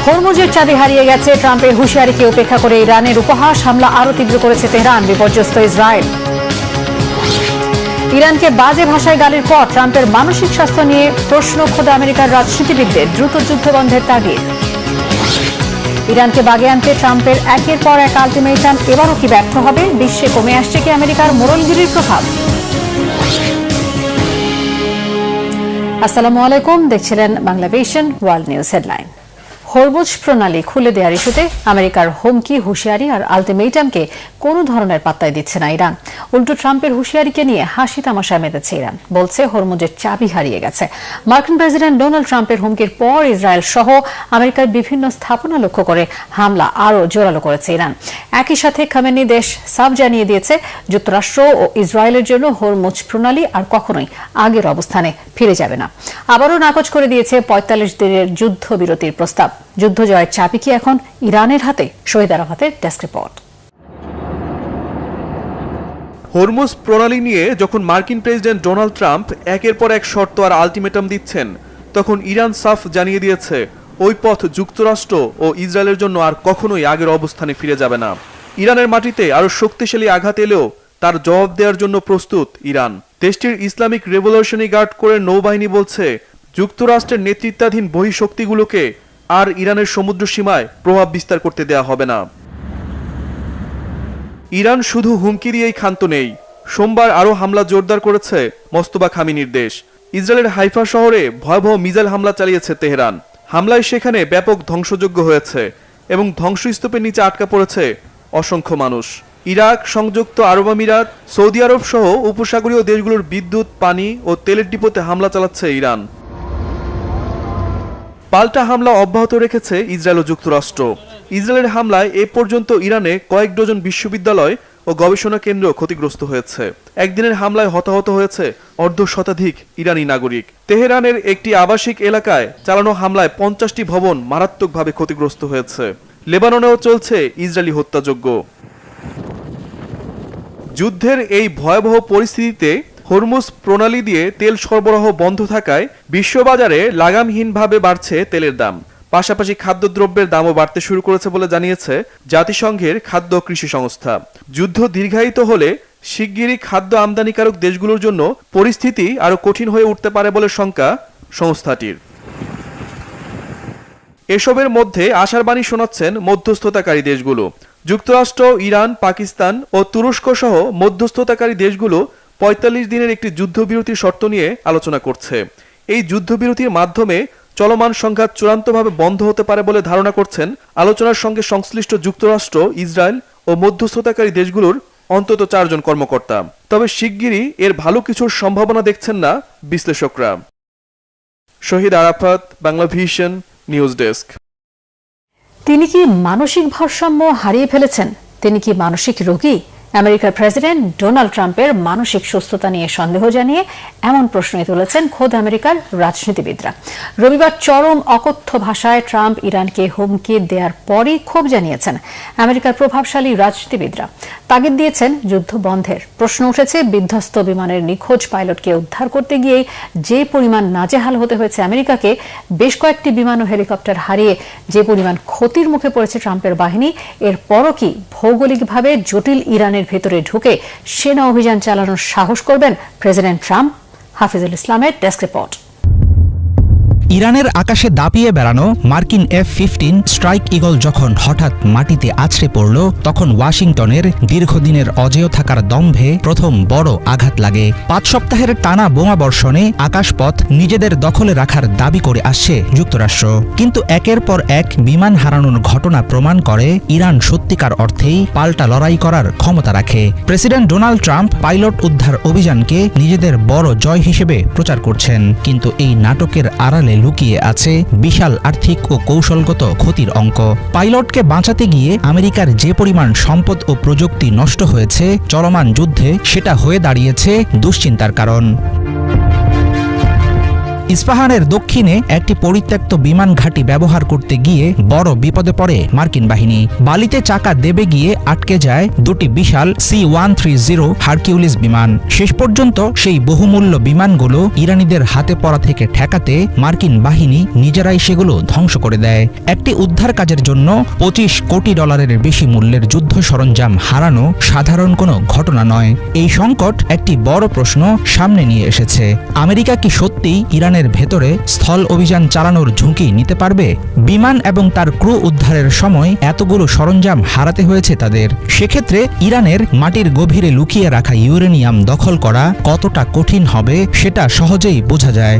হরমুজের চাবি হারিয়ে গেছে, ট্রাম্পের হুঁশিয়ারিকে উপেক্ষা করে ইরানের উপহাস হামলা আরও তীব্র করেছে তেহরান, বিপর্যস্ত ইসরায়েল। ইরানকে বাজে ভাষায় গালির পর ট্রাম্পের মানসিক স্বাস্থ্য নিয়ে প্রশ্ন খোদা আমেরিকার রাজনীতিবিদদের, দ্রুত যুদ্ধ বন্ধের তাগিদ। ইরানকে বাগে আনতে ট্রাম্পের একের পর এক আলটিমেটাম এবারও কি ব্যর্থ হবে? বিশ্বে কমে আসছে কি আমেরিকার মোড়লগিরির প্রভাব? আসসালামু আলাইকুম, দেখছিলেন Bangla vision world news headline. Hormuz প্রণালী খুলে দেওয়ার ইস্যুতে আমেরিকার হুমকি, হুঁশিয়ারি আর আলটিমেটামকে কোনো ধরনের পাত্তাই দিচ্ছে না ইরান। উল্টো ট্রাম্পের হুঁশিয়ারিকে নিয়ে হাসি তামাশায় মেতেছে ইরান, বলছে হরমুজের চাবি হারিয়ে গেছে। মার্কিন প্রেসিডেন্ট ডোনাল্ড ট্রাম্পের হুমকির পর ইসরায়েল সহ আমেরিকার বিভিন্ন স্থাপনা লক্ষ্য করে হামলা আরও জোরালো করেছে ইরান। একই সাথে খামেনি দেশ সাফ জানিয়ে দিয়েছে, যুক্তরাষ্ট্র ও ইসরায়েলের জন্য হরমুজ প্রণালী আর কখনোই আগের অবস্থানে ফিরে যাবে না। আবারও নাকচ করে দিয়েছে ৪৫ দিনের যুদ্ধবিরতির প্রস্তাব। যুদ্ধ জয়ের চাবি কি এখন ইরানের হাতে? শহীদ আরাফাতের ডেস্ক রিপোর্ট। হরমুজ প্রণালী নিয়ে যখন মার্কিন প্রেসিডেন্ট ডোনাল্ড ট্রাম্প একের পর এক শর্ত আর আলটিমেটাম দিচ্ছেন, তখন ইরান সাফ জানিয়ে দিয়েছে ওই পথ যুক্তরাষ্ট্র ও ইসরায়েলের জন্য আর কখনোই আগের অবস্থানে ফিরে যাবে না। ইরানের মাটিতে আরও শক্তিশালী আঘাত এলেও তার জবাব দেওয়ার জন্য প্রস্তুত ইরান। দেশটির ইসলামিক রেভলিউশনারি গার্ড কোরের নৌবাহিনী বলছে, যুক্তরাষ্ট্রের নেতৃত্বাধীন বহিঃশক্তিগুলোকে আর ইরানের সমুদ্র সীমায় প্রভাব বিস্তার করতে দেয়া হবে না। ইরান শুধু হুমকি দিয়েই ক্ষান্ত নেই। সোমবার আরও হামলা জোরদার করেছে মোস্তফা খামেনির দেশ। ইসরায়েলের হাইফা শহরে ভয়াবহ মিসাইল হামলা চালিয়েছে তেহরান। হামলায় সেখানে ব্যাপক ধ্বংসযজ্ঞ হয়েছে এবং ধ্বংসস্তূপের নিচে আটকা পড়েছে অসংখ্য মানুষ। ইরাক, সংযুক্ত আরব আমিরাত, সৌদি আরব সহ উপসাগরীয় দেশগুলোর বিদ্যুৎ, পানি ও তেলের ডিপোতে হামলা চালাচ্ছে ইরান। পাল্টা হামলা অব্যাহত রেখেছে ইসরায়েল ও যুক্তরাষ্ট্র। ইসরায়েলের হামলায় এ পর্যন্ত ইরানে কয়েক ডজন বিশ্ববিদ্যালয় ও গবেষণা কেন্দ্র ক্ষতিগ্রস্ত হয়েছে। একদিনের হামলায় হতাহত হয়েছে অর্ধশতাধিক ইরানি নাগরিক। তেহরানের একটি আবাসিক এলাকায় চালানো হামলায় ৫০টি ভবন মারাত্মকভাবে ক্ষতিগ্রস্ত হয়েছে। লেবাননেও চলছে ইসরায়েলি হত্যাযজ্ঞ। যুদ্ধের এই ভয়াবহ পরিস্থিতিতে হরমুজ প্রণালী দিয়ে তেল সরবরাহ বন্ধ থাকায় বিশ্ববাজারে লাগামহীনভাবে বাড়ছে তেলের দাম। পাশাপাশি খাদ্যদ্রব্যের দামও বাড়তে শুরু করেছে বলে জানিয়েছে জাতিসংঘের খাদ্য ও কৃষি সংস্থা। যুদ্ধ দীর্ঘায়িত হলে শিগগিরই খাদ্য আমদানিকারক দেশগুলোর জন্য পরিস্থিতি আরও কঠিন হয়ে উঠতে পারে বলে শঙ্কা সংস্থাটির। এসবের মধ্যে আশার বাণী শোনাচ্ছেন মধ্যস্থতাকারী দেশগুলো। যুক্তরাষ্ট্র, ইরান, পাকিস্তান ও তুরস্ক সহ মধ্যস্থতাকারী দেশগুলো ৪৫ দিনের একটি যুদ্ধবিরতির শর্ত নিয়ে আলোচনা করছে। এই যুদ্ধবিরতির মাধ্যমে চলমান সংঘাত চূড়ান্তভাবে বন্ধ হতে পারে বলে ধারণা করছেন আলোচনার সঙ্গে সংশ্লিষ্ট যুক্তরাষ্ট্র, ইসরায়েল ও মধ্যস্থতাকারী দেশগুলোর অন্তত ৪ জন কর্মকর্তা। তবে শিগগিরই এর ভালো কিছুর সম্ভাবনা দেখছেন না বিশ্লেষকরা। Shahid Arafat, Bangla vision news desk. তিনি কি মানসিক ভারসাম্য হারিয়ে ফেলেছেন? তিনি কি মানসিক রোগী? আমেরিকার প্রেসিডেন্ট ডোনাল্ড ট্রাম্পের মানসিক সুস্থতা নিয়ে সন্দেহ জানিয়ে এমন প্রশ্নই তুলেছেন খোদ আমেরিকার রাজনীতিবিদরা। রবিবার চরম অকথ্য ভাষায় ট্রাম্প ইরানকে হুমকি দেওয়ার পরই ক্ষোভ জানিয়েছেন আমেরিকার প্রভাবশালী রাজনীতিবিদরা। তাগিদ দিয়েছেন যুদ্ধ বন্ধের। প্রশ্ন উঠেছে, বিধ্বস্ত বিমানের নিখোঁজ পাইলটকে উদ্ধার করতে গিয়েই যে পরিমাণ নাজেহাল হতে হয়েছে আমেরিকাকে, বেশ কয়েকটি বিমান ও হেলিকপ্টার হারিয়ে যে পরিমাণ ক্ষতির মুখে পড়েছে ট্রাম্পের বাহিনী, এরপরও কি ভৌগোলিকভাবে জটিল ইরানের ভেতরে ঢুকে সেনা অভিযান চালানোর সাহস করবেন প্রেসিডেন্ট ট্রাম্প? হাফিজুল ইসলামের ডেস্ক রিপোর্ট। ইরানের আকাশে দাপিয়ে বেড়ানো মার্কিন F-15 স্ট্রাইক ঈগল যখন হঠাৎ মাটিতে আছড়ে পড়ল, তখন ওয়াশিংটনের দীর্ঘদিনের অজেয় থাকার দম্ভে প্রথম বড় আঘাত লাগে। ৫ সপ্তাহের টানা বোমা বর্ষণে আকাশপথ নিজেদের দখলে রাখার দাবি করে আসছে যুক্তরাষ্ট্র। কিন্তু একের পর এক বিমান হারানোর ঘটনা প্রমাণ করে ইরান সত্যিকার অর্থেই পাল্টা লড়াই করার ক্ষমতা রাখে। প্রেসিডেন্ট ডোনাল্ড ট্রাম্প পাইলট উদ্ধার অভিযানকে নিজেদের বড় জয় হিসেবে প্রচার করছেন, কিন্তু এই নাটকের আড়ালে লুকিয়ে আছে বিশাল আর্থিক ও কৌশলগত ক্ষতির অঙ্ক। পাইলটকে বাঁচাতে গিয়ে আমেরিকার যে পরিমাণ সম্পদ ও প্রযুক্তি নষ্ট হয়েছে চলমান যুদ্ধে, সেটা হয়ে দাঁড়িয়েছে দুশ্চিন্তার কারণ। ইস্পাহানের দক্ষিণে একটি পরিত্যক্ত বিমান ঘাঁটি ব্যবহার করতে গিয়ে বড় বিপদে পড়ে মার্কিন বাহিনী। বালিতে চাকা দেবে গিয়ে আটকে যায় দুটি বিশাল C-130 হারকিউলিস বিমান। শেষ পর্যন্ত সেই বহুমূল্য বিমানগুলো ইরানিদের হাতে পড়া থেকে ঠেকাতে মার্কিন বাহিনী নিজেরাই সেগুলো ধ্বংস করে দেয়। একটি উদ্ধার কাজের জন্য $25 কোটি বেশি মূল্যের যুদ্ধ সরঞ্জাম হারানো সাধারণ কোনো ঘটনা নয়। এই সংকট একটি বড় প্রশ্ন সামনে নিয়ে এসেছে। আমেরিকা কি সত্যিই ইরানের ভেতরে স্থল অভিযান চালানোর ঝুঁকি নিতে পারবে? বিমান এবং তার ক্রু উদ্ধারের সময় এতগুলো সরঞ্জাম হারাতে হয়েছে তাদের। সেক্ষেত্রে ইরানের মাটির গভীরে লুকিয়ে রাখা ইউরেনিয়াম দখল করা কতটা কঠিন হবে সেটা সহজেই বোঝা যায়।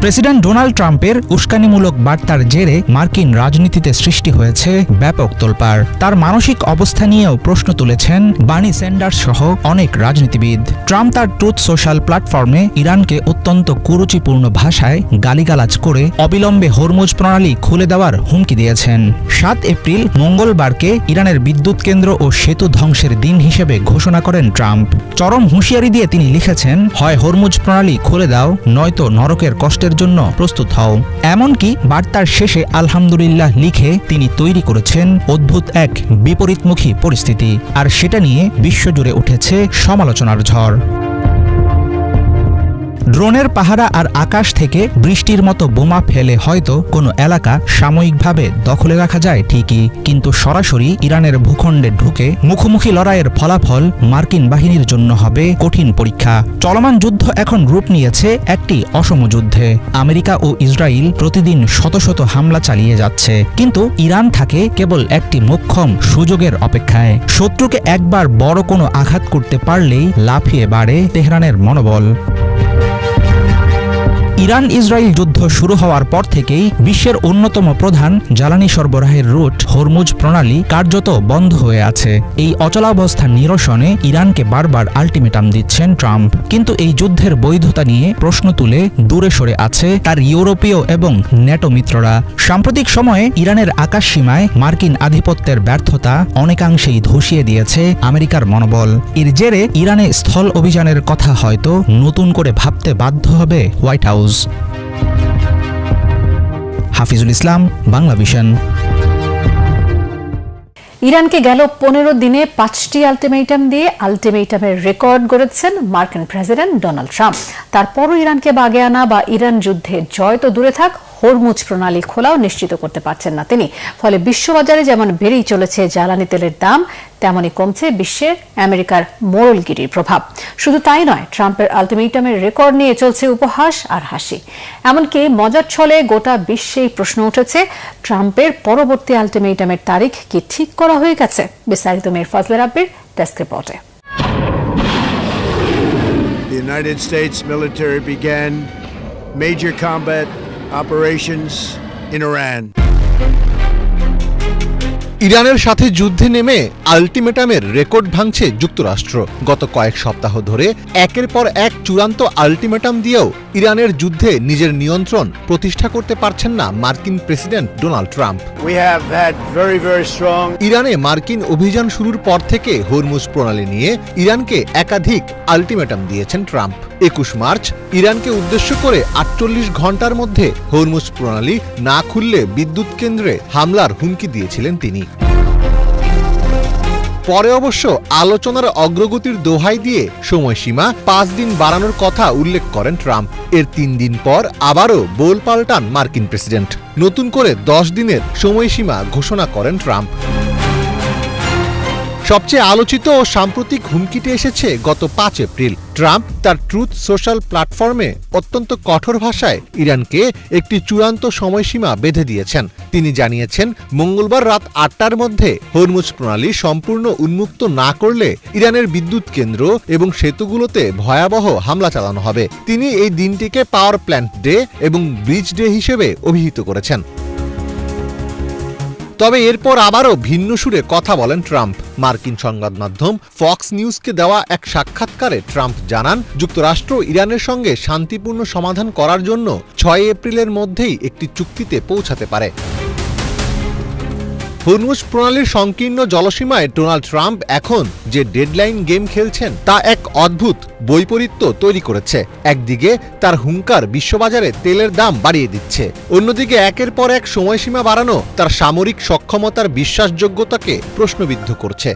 প্রেসিডেন্ট ডোনাল্ড ট্রাম্পের উস্কানিমূলক বার্তার জেরে মার্কিন রাজনীতিতে সৃষ্টি হয়েছে ব্যাপক তোলপাড়। তার মানসিক অবস্থা নিয়েও প্রশ্ন তুলেছেন বার্নি স্যান্ডার্স সহ অনেক রাজনীতিবিদ। ট্রাম্প তার ট্রুথ সোশ্যাল প্ল্যাটফর্মে ইরানকে অত্যন্ত কুরুচিপূর্ণ ভাষায় গালিগালাজ করে অবিলম্বে হরমুজ প্রণালী খুলে দেওয়ার হুমকি দিয়েছেন। 7 এপ্রিল মঙ্গলবারকে ইরানের বিদ্যুৎ কেন্দ্র ও সেতু ধ্বংসের দিন হিসেবে ঘোষণা করেন ট্রাম্প। চরম হুঁশিয়ারি দিয়ে তিনি লিখেছেন, হয় হরমুজ প্রণালী খুলে দাও, নয়তো নরকের কষ্টের জন্য প্রস্তুত হও। এমনকি বার্তার শেষে আলহামদুলিল্লাহ লিখে তিনি তৈরি করেছেন অদ্ভুত এক বিপরীতমুখী পরিস্থিতি। আর সেটা নিয়ে বিশ্বজুড়ে উঠেছে সমালোচনার ঝড়। ড্রোনের পাহারা আর আকাশ থেকে বৃষ্টির মতো বোমা ফেলে হয়তো কোনো এলাকা সাময়িকভাবে দখলে রাখা যায় ঠিকই, কিন্তু সরাসরি ইরানের ভূখণ্ডে ঢুকে মুখোমুখি লড়াইয়ের ফলাফল মার্কিন বাহিনীর জন্য হবে কঠিন পরীক্ষা। চলমান যুদ্ধ এখন রূপ নিয়েছে একটি অসম যুদ্ধে। আমেরিকা ও ইসরায়েল প্রতিদিন শত শত হামলা চালিয়ে যাচ্ছে, কিন্তু ইরান থাকে কেবল একটি মোক্ষম সুযোগের অপেক্ষায়। শত্রুকে একবার বড় কোনো আঘাত করতে পারলেই লাফিয়ে বাড়ে তেহরানের মনোবল। ইরান ইসরায়েল যুদ্ধ শুরু হওয়ার পর থেকেই বিশ্বের অন্যতম প্রধান জ্বালানি সরবরাহের রুট হরমুজ প্রণালী কার্যত বন্ধ হয়ে আছে। এই অচলাবস্থা নিরসনে ইরানকে বারবার আল্টিমেটাম দিচ্ছেন ট্রাম্প, কিন্তু এই যুদ্ধের বৈধতা নিয়ে প্রশ্ন তুলে দূরে সরে আছে তার ইউরোপীয় এবং ন্যাটো মিত্ররা। সাম্প্রতিক সময়ে ইরানের আকাশ সীমায় মার্কিন আধিপত্যের ব্যর্থতা অনেকাংশেই ধসিয়ে দিয়েছে আমেরিকার মনোবল। এর জেরে ইরানে স্থল অভিযানের কথা হয়তো নতুন করে ভাবতে বাধ্য হবে হোয়াইট হাউস। হাফিজুল ইসলাম, বাংলা ভিশন। ইরানকে গেল 15 দিনে 5টি আলটিমেটাম দিয়ে আলটিমেটামের রেকর্ড গড়েছেন মার্কিন প্রেসিডেন্ট ডোনাল্ড ট্রাম্প। তারপরও ইরানকে বাগে আনা বা ইরান যুদ্ধে জয় তো দূরে থাক, হরমুজ প্রণালী খোলাও নিশ্চিত করতে পারছেন না তিনি। ফলে বিশ্ববাজারে যেমন বেড়েই চলেছে জ্বালানি তেলের দাম, তেমনই কমছে বিশ্বের আমেরিকার মোড়লগিরির প্রভাব। শুধু তাই নয়, ট্রাম্পের আলটিমেটামের রেকর্ড নিয়ে চলছে উপহাস আর হাসি। এমনকি মজার ছলে গোটা বিশ্বেই প্রশ্ন উঠেছে, ট্রাম্পের পরবর্তী আলটিমেটামের তারিখ কি ঠিক করা হয়ে গেছে? বিস্তারিত মেয়ের ফজলে রাব্বির ডেস্ক রিপোর্টে। The United States military began major combat operations in Iran. ইরানের সাথে যুদ্ধে নেমে আলটিমেটামের রেকর্ড ভাঙছে যুক্তরাষ্ট্র। গত কয়েক সপ্তাহ ধরে একের পর এক চূড়ান্ত আলটিমেটাম দিয়েও ইরানের যুদ্ধে নিজের নিয়ন্ত্রণ প্রতিষ্ঠা করতে পারছেন না মার্কিন প্রেসিডেন্ট ডোনাল্ড ট্রাম্প। ইরানে মার্কিন অভিযান শুরুর পর থেকে হরমুজ প্রণালী নিয়ে ইরানকে একাধিক আলটিমেটাম দিয়েছেন ট্রাম্প। 21 মার্চ ইরানকে উদ্দেশ্য করে 48 ঘন্টার মধ্যে হরমুজ প্রণালী না খুললে বিদ্যুৎ কেন্দ্রে হামলার হুমকি দিয়েছিলেন তিনি। পরে অবশ্য আলোচনার অগ্রগতির দোহাই দিয়ে সময়সীমা 5 দিন বাড়ানোর কথা উল্লেখ করেন ট্রাম্প। এর 3 দিন পর আবারও বোল পাল্টান মার্কিন প্রেসিডেন্ট। নতুন করে 10 দিনের সময়সীমা ঘোষণা করেন ট্রাম্প। সবচেয়ে আলোচিত ও সাম্প্রতিক হুমকিটি এসেছে গত 5 এপ্রিল। ট্রাম্প তার ট্রুথ সোশ্যাল প্ল্যাটফর্মে অত্যন্ত কঠোর ভাষায় ইরানকে একটি চূড়ান্ত সময়সীমা বেঁধে দিয়েছেন। তিনি জানিয়েছেন, মঙ্গলবার রাত 8টার মধ্যে হরমুজ প্রণালী সম্পূর্ণ উন্মুক্ত না করলে ইরানের বিদ্যুৎ কেন্দ্র এবং সেতুগুলোতে ভয়াবহ হামলা চালানো হবে। তিনি এই দিনটিকে পাওয়ার প্ল্যান্ট ডে এবং ব্রিজ ডে হিসেবে অভিহিত করেছেন। তবে এরপর আবারও ভিন্ন সুরে কথা বলেন ট্রাম্প। মার্কিন সংবাদ মাধ্যম ফক্স নিউজকে দেওয়া এক সাক্ষাৎকারে ট্রাম্প জানান, যুক্তরাষ্ট্র ইরানের সঙ্গে শান্তিপূর্ণ সমাধান করার জন্য 6 এপ্রিলের মধ্যেই একটি চুক্তিতে পৌঁছাতে পারে। হরমুজ প্রণালীর সংকীর্ণ জলসীমায় ডোনাল্ড ট্রাম্প এখন যে ডেডলাইন গেম খেলছেন তা এক অদ্ভুত বৈপরীত্য তৈরি করেছে। একদিকে তার হুঙ্কার বিশ্ববাজারে তেলের দাম বাড়িয়ে দিচ্ছে, অন্যদিকে একের পর এক সময়সীমা বাড়ানো তার সামরিক সক্ষমতার বিশ্বাসযোগ্যতাকে প্রশ্নবিদ্ধ করছে।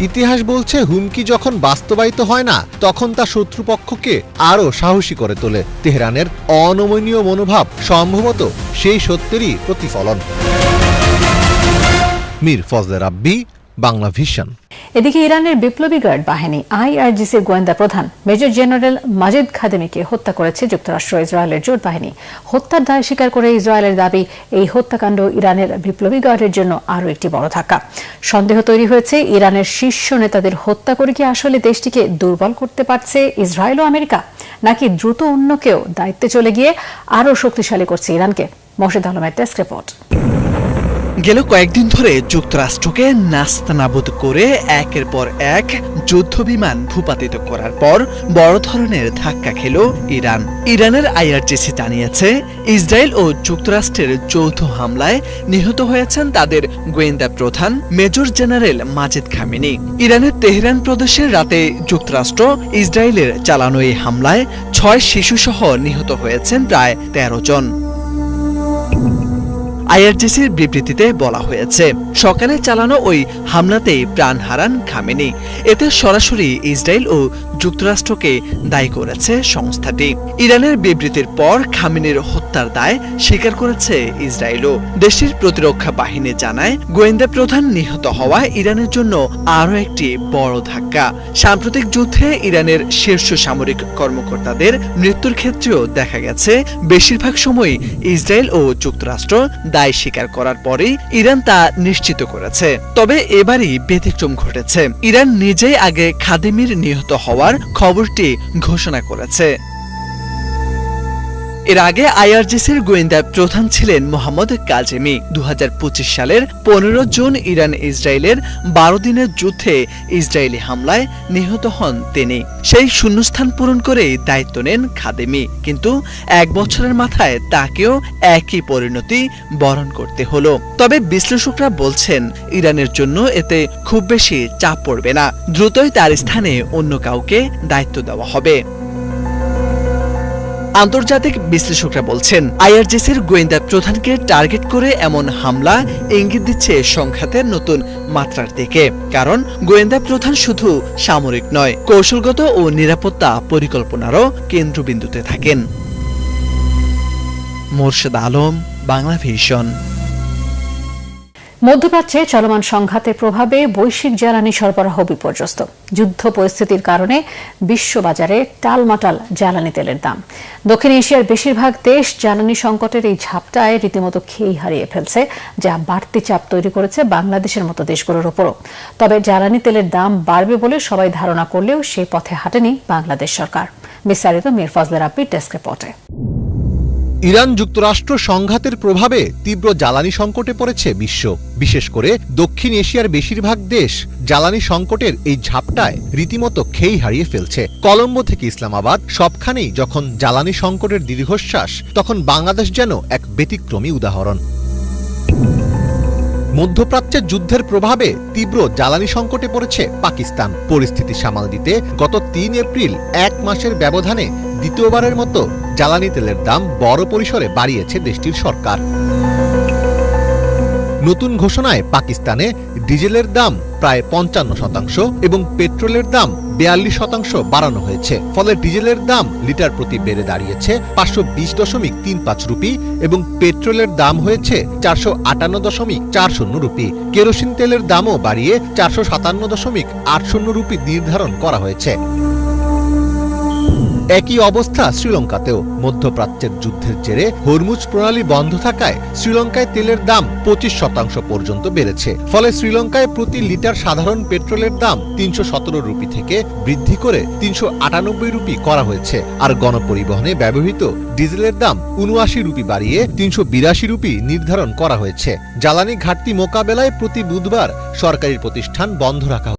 ইতিহাস বলছে হুমকি যখন বাস্তবায়িত হয় না তখন তা শত্রুপক্ষকে আরও সাহসী করে তোলে। তেহরানের অনমনীয় মনোভাব সম্ভবত সেই সত্যেরই প্রতিফলন। মীর ফজলে রাব্বি, বাংলা ভিশন। এদিকে ইরানের বিপ্লবী গার্ড বাহিনী IRGCর গোয়েন্দা প্রধান মেজর জেনারেল মাজিদ খাদেমিকে হত্যা করেছে যুক্তরাষ্ট্র ইসরায়েলের জোট বাহিনী। হত্যার দায় স্বীকার করে ইসরায়েলের দাবি, এই হত্যাকাণ্ড ইরানের বিপ্লবী গার্ডের জন্য আরও একটি বড় ধাক্কা। সন্দেহ তৈরি হয়েছে, ইরানের শীর্ষ নেতাদের হত্যা করে কি আসলে দেশটিকে দুর্বল করতে পারছে ইসরায়েল ও আমেরিকা, নাকি দ্রুত অন্য কেউ দায়িত্বে চলে গিয়ে আরও শক্তিশালী করছে ইরানকে? মোর্শেদ আলমের ডেস্ক রিপোর্ট। গেল কয়েকদিন ধরে যুক্তরাষ্ট্রকে নাস্তানাবুদ করে একের পর এক যুদ্ধবিমান ভূপাতিত করার পর বড় ধরনের ধাক্কা খেল ইরান। ইরানের IRGC জানিয়েছে, ইসরায়েল ও যুক্তরাষ্ট্রের যৌথ হামলায় নিহত হয়েছেন তাদের গোয়েন্দা প্রধান মেজর জেনারেল মাজিদ খামেনি। ইরানের তেহরান প্রদেশের রাতে যুক্তরাষ্ট্র ইসরায়েলের চালানো এই হামলায় 6 শিশুসহ নিহত হয়েছেন প্রায় 13 জন। IRGCর বিবৃতিতে বলা হয়েছে, সকালে চালানো ওই হামলাতেই প্রাণ হারান খামেনি। এতে সরাসরি ইসরায়েল ও যুক্তরাষ্ট্রকে দায়ী করেছে সংস্থাটি। ইরানের বিবৃতির পর খামেনির হত্যার দায় স্বীকার করেছে ইসরায়েলও। দেশটির প্রতিরক্ষা বাহিনী জানায়, গোয়েন্দা প্রধান নিহত হওয়ায় ইরানের জন্য আরও একটি বড় ধাক্কা। সাম্প্রতিক যুদ্ধে ইরানের শীর্ষ সামরিক কর্মকর্তাদের মৃত্যুর ক্ষেত্রেও দেখা গেছে বেশিরভাগ সময়ই ইসরায়েল ও যুক্তরাষ্ট্র দায় স্বীকার করার পরেই ইরান তা নিশ্চিত করেছে। তবে এবারই ব্যতিক্রম ঘটেছে। ইরান নিজেই আগে খাদেমির নিহত হওয়ার খবরটি ঘোষণা করেছে। এর আগে IRGCর গোয়েন্দা প্রধান ছিলেন মোহাম্মদ কাজেমি। 2025 সালের 15 জুন ইরান ইসরায়েলের 12 দিনের যুদ্ধে ইসরায়েলি হামলায় নিহত হন তিনি। সেই শূন্যস্থান পূরণ করে দায়িত্ব নেন খাদেমি, কিন্তু 1 বছরের মাথায় তাকেও একই পরিণতি বরণ করতে হলো। তবে বিশ্লেষকরা বলছেন, ইরানের জন্য এতে খুব বেশি চাপ পড়বে না, দ্রুতই তার স্থানে অন্য কাউকে দায়িত্ব দেওয়া হবে। আন্তর্জাতিক বিশ্লেষকরা বলছেন, IRGCর গোয়েন্দা প্রধানকে টার্গেট করে এমন হামলা ইঙ্গিত দিচ্ছে সংঘাতের নতুন মাত্রার দিকে। কারণ গোয়েন্দা প্রধান শুধু সামরিক নয়, কৌশলগত ও নিরাপত্তা পরিকল্পনারও কেন্দ্রবিন্দুতে থাকেন। মোর্শেদ আলম, বাংলা ভিশন। মধ্যপ্রাচ্যে চলমান সংঘাতের প্রভাবে বৈশ্বিক জ্বালানি সরবরাহ বিপর্যস্ত। যুদ্ধ পরিস্থিতির কারণে বিশ্ববাজারে টালমাটাল জ্বালানি তেলের দাম। দক্ষিণ এশিয়ার বেশিরভাগ দেশ জ্বালানি সংকটের এই ঝাপটায় রীতিমতো খেই হারিয়ে ফেলছে, যা বাড়তি চাপ তৈরি করেছে বাংলাদেশের মতো দেশগুলোর উপরও। তবে জ্বালানি তেলের দাম বাড়বে বলে সবাই ধারণা করলেও সেই পথে হাঁটেনি বাংলাদেশ সরকার। বিস্তারিত মীর ফজলে রাব্বির ডেস্ক রিপোর্টে। ইরান যুক্তরাষ্ট্র সংঘাতের প্রভাবে তীব্র জ্বালানি সংকটে পড়েছে বিশ্ব। বিশেষ করে দক্ষিণ এশিয়ার বেশিরভাগ দেশ জ্বালানি সংকটের এই ঝাপটায় রীতিমতো খেই হারিয়ে ফেলছে। কলম্বো থেকে ইসলামাবাদ সবখানেই যখন জ্বালানি সংকটের দীর্ঘশ্বাস, তখন বাংলাদেশ যেন এক ব্যতিক্রমী উদাহরণ। মধ্যপ্রাচ্যের যুদ্ধের প্রভাবে তীব্র জ্বালানি সংকটে পড়েছে পাকিস্তান। পরিস্থিতি সামাল দিতে গত 3 এপ্রিল 1 মাসের ব্যবধানে দ্বিতীয়বারের মতো জ্বালানি তেলের দাম বড় পরিসরে বাড়িয়েছে দেশটির সরকার। নতুন ঘোষণায় পাকিস্তানে ডিজেলের দাম প্রায় 55% এবং পেট্রোলের দাম 42% বাড়ানো হয়েছে। ফলে ডিজেলের দাম লিটার প্রতি বেড়ে দাঁড়িয়েছে 520.35 রুপি এবং পেট্রোলের দাম হয়েছে 458.40 রুপি। কেরোসিন তেলের দামও বাড়িয়ে 457.80 রুপি নির্ধারণ করা হয়েছে। একই অবস্থা শ্রীলঙ্কাতেও। মধ্যপ্রাচ্যের যুদ্ধের জেরে হরমুজ প্রণালী বন্ধ থাকায় শ্রীলঙ্কায় তেলের দাম 25% পর্যন্ত বেড়েছে। ফলে শ্রীলঙ্কায় প্রতি লিটার সাধারণ পেট্রোলের দাম 317 রুপি থেকে বৃদ্ধি করে 398 রুপি করা হয়েছে। আর গণপরিবহনে ব্যবহৃত ডিজেলের দাম 79 রুপি বাড়িয়ে 382 রুপি নির্ধারণ করা হয়েছে। জ্বালানি ঘাটতি মোকাবেলায় প্রতি বুধবার সরকারি প্রতিষ্ঠান বন্ধ রাখা